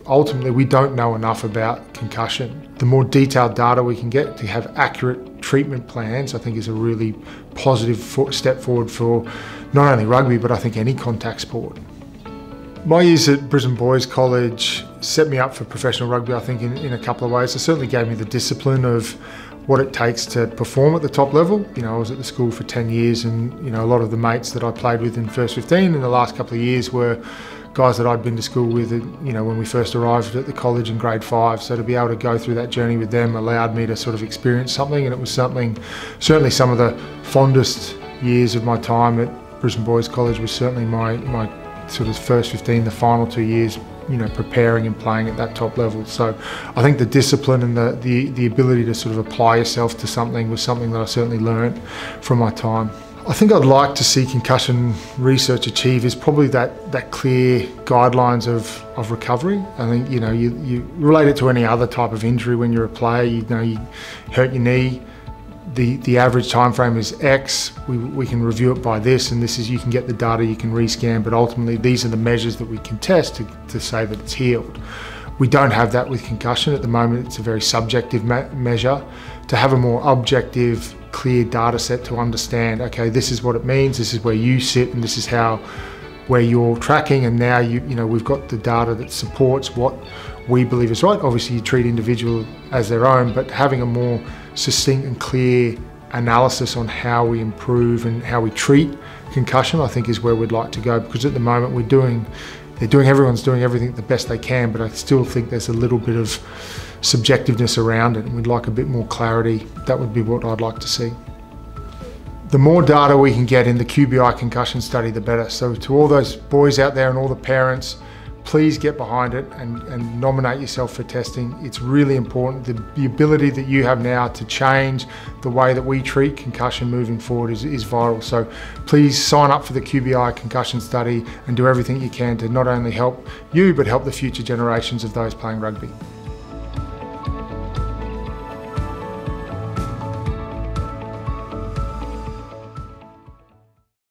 ultimately we don't know enough about concussion. The more detailed data we can get to have accurate treatment plans, I think is a really positive step forward for not only rugby, but I think any contact sport. My years at Brisbane Boys College set me up for professional rugby, I think, in a couple of ways. It certainly gave me the discipline of what it takes to perform at the top level. You know, I was at the school for 10 years and, you know, a lot of the mates that I played with in first 15 in the last couple of years were guys that I'd been to school with, you know, when we first arrived at the college in grade 5. So to be able to go through that journey with them allowed me to sort of experience something, and it was something, certainly some of the fondest years of my time at Brisbane Boys College was certainly my sort of first 15, the final 2 years, you know, preparing and playing at that top level. So I think the discipline and the ability to sort of apply yourself to something was something that I certainly learned from my time. I think I'd like to see concussion research achieve is probably that clear guidelines of recovery. I think, you know, you relate it to any other type of injury when you're a player. You know, you hurt your knee, the average time frame is X. We can review it by this, and this is, you can get the data, you can rescan, but ultimately these are the measures that we can test to say that it's healed. We don't have that with concussion at the moment. It's a very subjective measure. To have a more objective, clear data set to understand, okay, this is what it means, this is where you sit, and this is where you're tracking, and now you know, we've got the data that supports what we believe is right. Obviously you treat individuals as their own, but having a more succinct and clear analysis on how we improve and how we treat concussion, I think, is where we'd like to go, because at the moment everyone's doing everything the best they can, but I still think there's a little bit of subjectiveness around it, and we'd like a bit more clarity. That would be what I'd like to see. The more data we can get in the QBI concussion study, the better. So to all those boys out there and all the parents, please get behind it and nominate yourself for testing. It's really important. The ability that you have now to change the way that we treat concussion moving forward is vital. So please sign up for the QBI concussion study and do everything you can to not only help you, but help the future generations of those playing rugby.